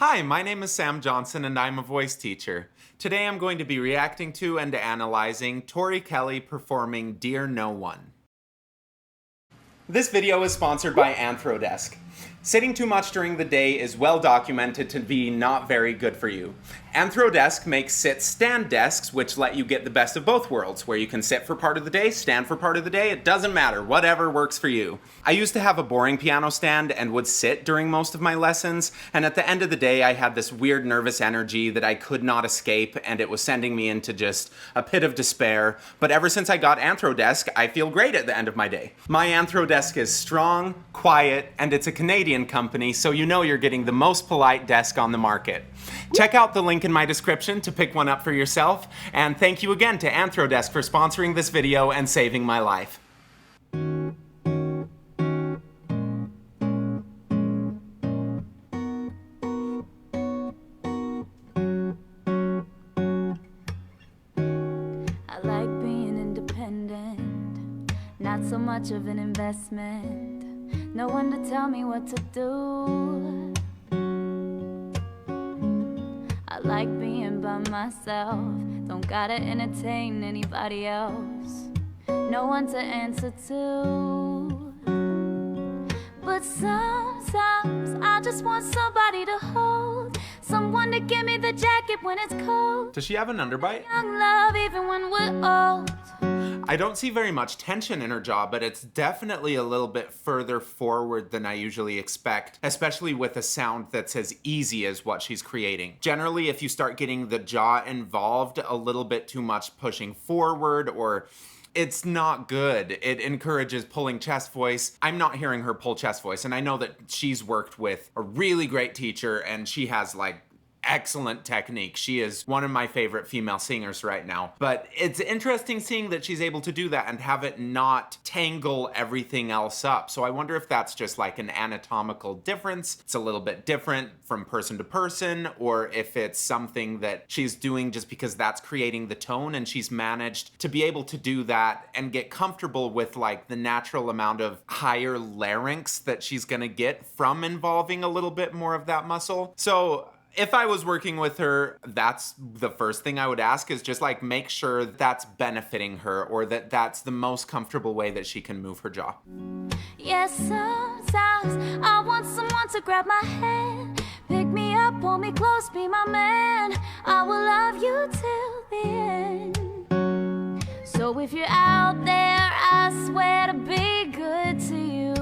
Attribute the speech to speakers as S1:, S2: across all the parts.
S1: Hi, my name is Sam Johnson and I'm a voice teacher. Today I'm going to be reacting to and analyzing Tori Kelly performing Dear No One. This video is sponsored by AnthroDesk. Sitting too much during the day is well documented to be not very good for you. AnthroDesk makes sit-stand desks which let you get the best of both worlds, where you can sit for part of the day, stand for part of the day, it doesn't matter, whatever works for you. I used to have a boring piano stand and would sit during most of my lessons, and at the end of the day I had this weird nervous energy that I could not escape, and it was sending me into just a pit of despair. But ever since I got AnthroDesk, I feel great at the end of my day. My AnthroDesk is strong, quiet, and it's a Canadian company, so you know you're getting the most polite desk on the market. Check out the link in my description to pick one up for yourself, and thank you again to AnthroDesk for sponsoring this video and saving my life.
S2: I like being independent, not so much of an investment. No one to tell me what to do. I like being by myself, don't gotta entertain anybody else. No one to answer to. But sometimes I just want somebody to hold, someone to give me the jacket when it's cold.
S1: Does she have an underbite?
S2: Young love even when we're old.
S1: I don't see very much tension in her jaw, but it's definitely a little bit further forward than I usually expect, especially with a sound that's as easy as what she's creating. Generally, if you start getting the jaw involved a little bit too much pushing forward, or it's not good. It encourages pulling chest voice. I'm not hearing her pull chest voice, and I know that she's worked with a really great teacher and she has excellent technique. She is one of my favorite female singers right now. But it's interesting seeing that she's able to do that and have it not tangle everything else up. So I wonder if that's just like an anatomical difference. It's a little bit different from person to person, or if it's something that she's doing just because that's creating the tone and she's managed to be able to do that and get comfortable with the natural amount of higher larynx that she's gonna get from involving a little bit more of that muscle. So if I was working with her, that's the first thing I would ask, is just make sure that's benefiting her, or that that's the most comfortable way that she can move her jaw.
S2: Yes, sometimes I want someone to grab my hand, pick me up, pull me close, be my man. I will love you till the end. So if you're out there, I swear to be good to you,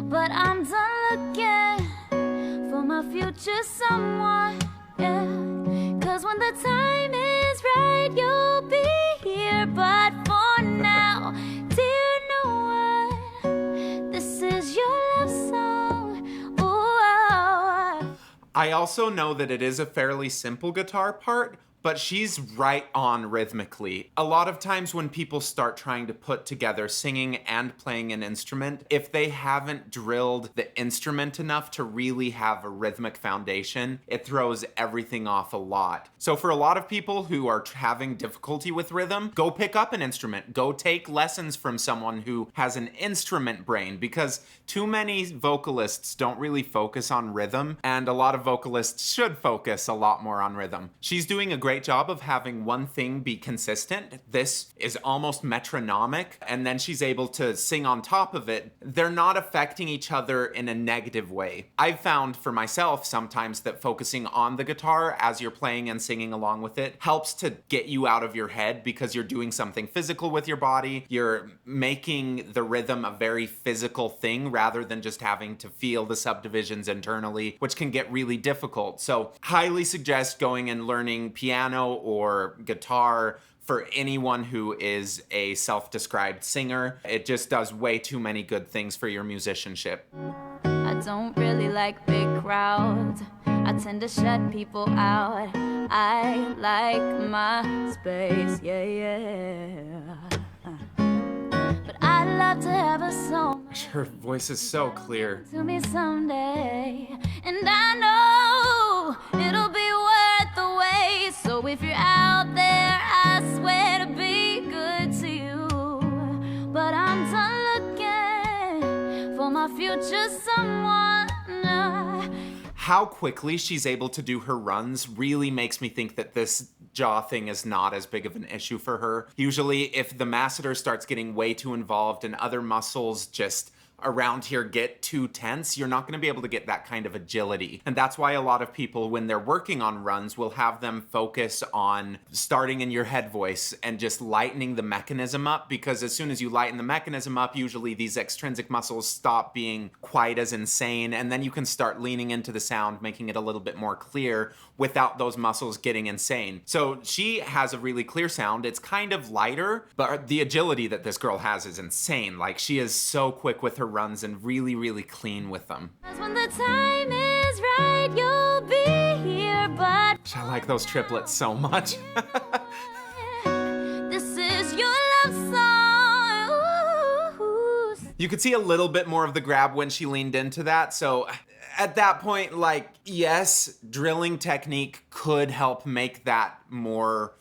S2: but I'm done looking for my future someone, yeah. 'Cause when the time is right, you'll be here. But for now, dear no one, this is your love song. Ooh.
S1: I also know that it is a fairly simple guitar part, but she's right on rhythmically. A lot of times when people start trying to put together singing and playing an instrument, if they haven't drilled the instrument enough to really have a rhythmic foundation, it throws everything off a lot. So for a lot of people who are having difficulty with rhythm, go pick up an instrument. Go take lessons from someone who has an instrument brain, because too many vocalists don't really focus on rhythm, and a lot of vocalists should focus a lot more on rhythm. She's doing a great job of having one thing be consistent. This is almost metronomic, and then she's able to sing on top of it. They're not affecting each other in a negative way. I've found for myself sometimes that focusing on the guitar as you're playing and singing along with it helps to get you out of your head, because you're doing something physical with your body. You're making the rhythm a very physical thing rather than just having to feel the subdivisions internally, which can get really difficult. So highly suggest going and learning piano or guitar for anyone who is a self-described singer. It just does way too many good things for your musicianship.
S2: I don't really like big crowds, I tend to shut people out. I like my space, yeah. But I'd love to have a song.
S1: Her voice is so clear.
S2: To me someday, and I know it'll be worth the wait. So if you're out there, I swear to be good to you. But I'm done looking for my future someone.
S1: how quickly she's able to do her runs really makes me think that this jaw thing is not as big of an issue for her. Usually if the masseter starts getting way too involved and other muscles just around here get too tense, you're not going to be able to get that kind of agility. And that's why a lot of people, when they're working on runs, will have them focus on starting in your head voice and just lightening the mechanism up, because as soon as you lighten the mechanism up, usually these extrinsic muscles stop being quite as insane, and then you can start leaning into the sound, making it a little bit more clear without those muscles getting insane. So she has a really clear sound. It's kind of lighter, but the agility that this girl has is insane. Like, she is so quick with her runs and really, really clean with them.
S2: When the time is right, you'll be here, but
S1: I like those triplets so much.
S2: this is your love song. Ooh.
S1: You could see a little bit more of the grab when she leaned into that. So at that point, like, yes, drilling technique could help make that more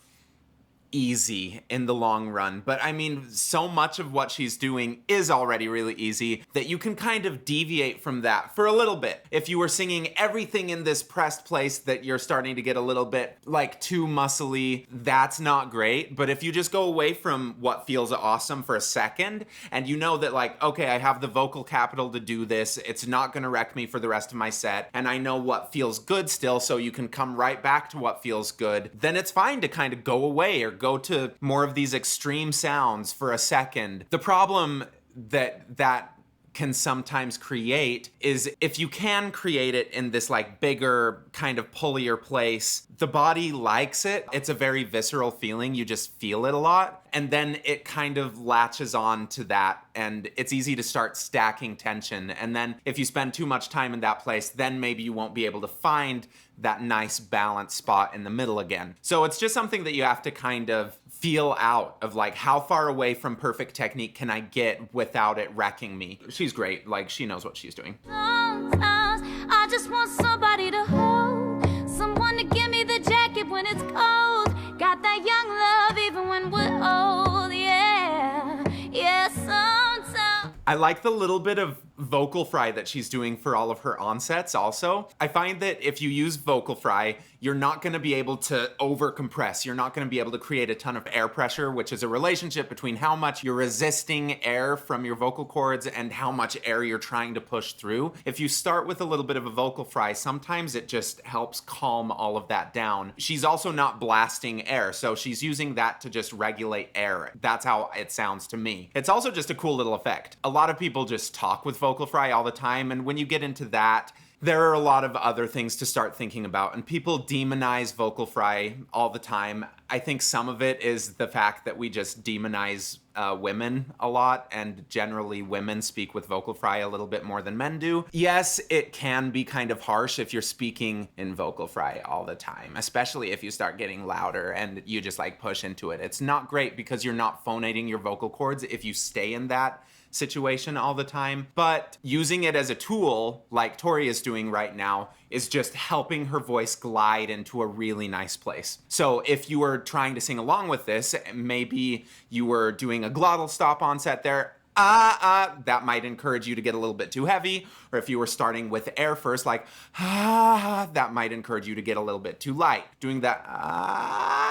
S1: easy in the long run. But I mean, so much of what she's doing is already really easy that you can kind of deviate from that for a little bit. If you were singing everything in this pressed place that you're starting to get a little bit like too muscly, that's not great. But if you just go away from what feels awesome for a second and you know that, like, okay, I have the vocal capital to do this, it's not gonna wreck me for the rest of my set, and I know what feels good still, so you can come right back to what feels good, then it's fine to kind of go away or go to more of these extreme sounds for a second. The problem that can sometimes create is if you can create it in this like bigger kind of pullier place, the body likes it. It's a very visceral feeling. You just feel it a lot. And then it kind of latches on to that, and it's easy to start stacking tension. And then if you spend too much time in that place, then maybe you won't be able to find that nice balanced spot in the middle again. So it's just something that you have to kind of feel out of, like, how far away from perfect technique can I get without it wrecking me. She's great. Like, she knows what she's doing.
S2: Sometimes I just want somebody to hold, someone to give me the jacket when it's cold. Got that young love even when we're old, yeah, yeah, sometimes.
S1: I like the little bit of vocal fry that she's doing for all of her onsets also. I find that if you use vocal fry, you're not going to be able to over compress. You're not going to be able to create a ton of air pressure, which is a relationship between how much you're resisting air from your vocal cords and how much air you're trying to push through. If you start with a little bit of a vocal fry, sometimes it just helps calm all of that down. She's also not blasting air, so she's using that to just regulate air. That's how it sounds to me. It's also just a cool little effect. A lot of people just talk with vocal fry all the time, and when you get into that, there are a lot of other things to start thinking about, and people demonize vocal fry all the time. I think some of it is the fact that we just demonize women a lot, and generally women speak with vocal fry a little bit more than men do. Yes, it can be kind of harsh if you're speaking in vocal fry all the time, especially if you start getting louder and you just like push into it. It's not great because you're not phonating your vocal cords if you stay in that situation all the time, but using it as a tool like Tori is doing right now is just helping her voice glide into a really nice place. So if you were trying to sing along with this, maybe you were doing a glottal stop onset there, that might encourage you to get a little bit too heavy. Or if you were starting with air first, like, that might encourage you to get a little bit too light. Doing that,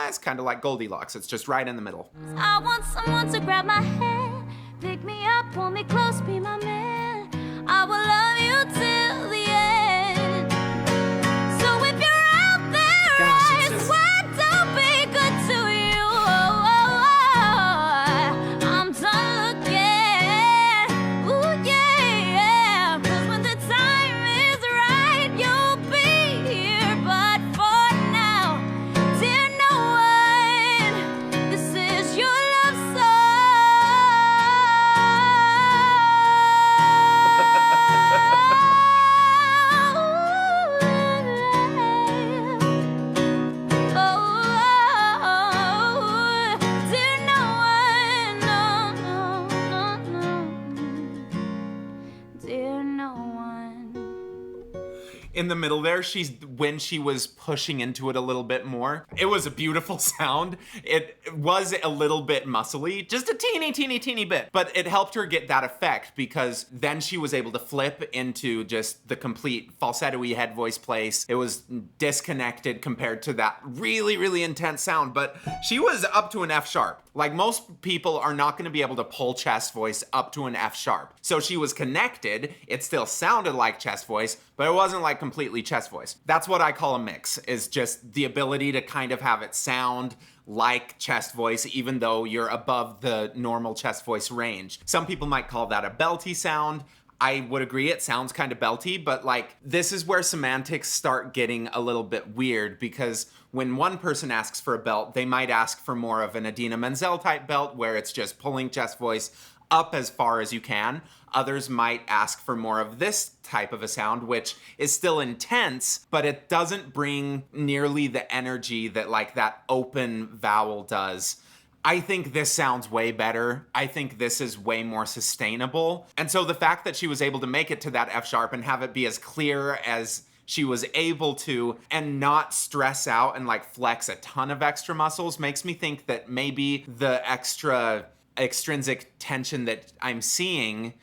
S1: it's kind of like Goldilocks. It's just right in the middle.
S2: I want someone to grab my hand, pick me up, pull me close, be my man. I will love you till the end. So if you're out there,
S1: Gosh, it's
S2: eyes
S1: just-
S2: wide open, good to you. I'm done looking. Ooh, yeah. 'Cause when the time is right, you'll be here. But for now, dear no one, this is your love song.
S1: in the middle there, when she was pushing into it a little bit more, it was a beautiful sound. It was a little bit muscly, just a teeny bit, but it helped her get that effect because then she was able to flip into just the complete falsetto-y head voice place. It was disconnected compared to that really intense sound, but she was up to an F sharp. Like, most people are not going to be able to pull chest voice up to an F sharp. So she was connected. It still sounded like chest voice, but it wasn't like completely chest voice. That's what I call a mix, is just the ability to kind of have it sound like chest voice, even though you're above the normal chest voice range. Some people might call that a belty sound. I would agree, it sounds kind of belty, but like, this is where semantics start getting a little bit weird, because when one person asks for a belt, they might ask for more of an Idina Menzel type belt where it's just pulling chest voice up as far as you can. Others might ask for more of this type of a sound, which is still intense, but it doesn't bring nearly the energy that like that open vowel does. I think this sounds way better. I think this is way more sustainable. And so the fact that she was able to make it to that F sharp and have it be as clear as she was able to and not stress out and like flex a ton of extra muscles makes me think that maybe the extra extrinsic tension that I'm seeing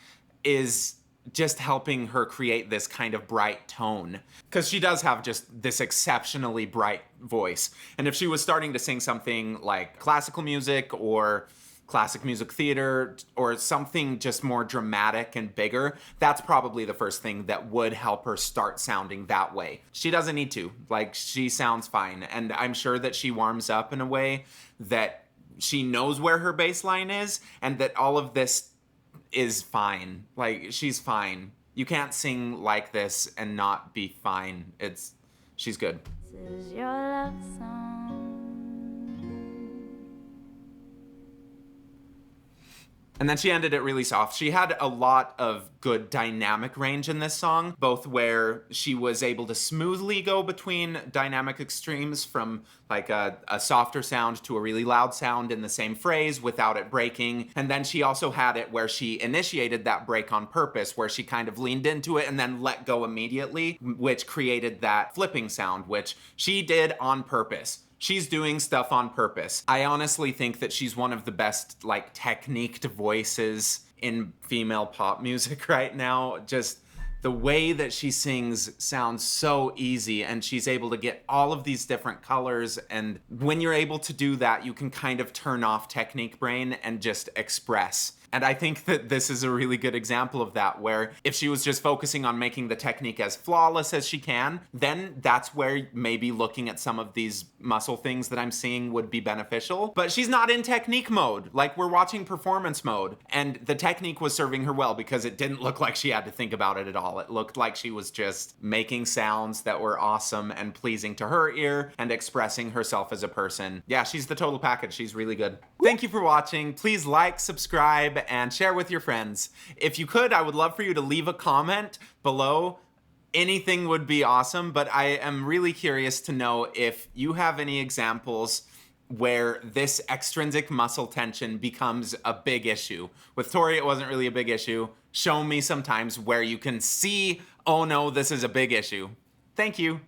S1: is just helping her create this kind of bright tone, because she does have just this exceptionally bright voice. And if she was starting to sing something like classical music or classic music theater or something just more dramatic and bigger, that's probably the first thing that would help her start sounding that way. She doesn't need to. Like, she sounds fine. And I'm sure that she warms up in a way that she knows where her bass line is and that all of this is fine. Like, she's fine. You can't sing like this and not be fine. She's good.
S2: This is your love song.
S1: And then she ended it really soft. She had a lot of good dynamic range in this song, both where she was able to smoothly go between dynamic extremes from like a softer sound to a really loud sound in the same phrase without it breaking. And then she also had it where she initiated that break on purpose, where she kind of leaned into it and then let go immediately, which created that flipping sound, which she did on purpose. She's doing stuff on purpose. I honestly think that she's one of the best, like, techniqued voices in female pop music right now. Just the way that she sings sounds so easy, and she's able to get all of these different colors. And when you're able to do that, you can kind of turn off technique brain and just express. And I think that this is a really good example of that, where if she was just focusing on making the technique as flawless as she can, then that's where maybe looking at some of these muscle things that I'm seeing would be beneficial. But she's not in technique mode. Like, we're watching performance mode, and the technique was serving her well because it didn't look like she had to think about it at all. It looked like she was just making sounds that were awesome and pleasing to her ear and expressing herself as a person. Yeah, she's the total package. She's really good. Thank you for watching. Please like, subscribe, and share with your friends. If you could, I would love for you to leave a comment below. Anything would be awesome, but I am really curious to know if you have any examples where this extrinsic muscle tension becomes a big issue. With Tori, it wasn't really a big issue. Show me sometimes where you can see, oh no, this is a big issue. Thank you.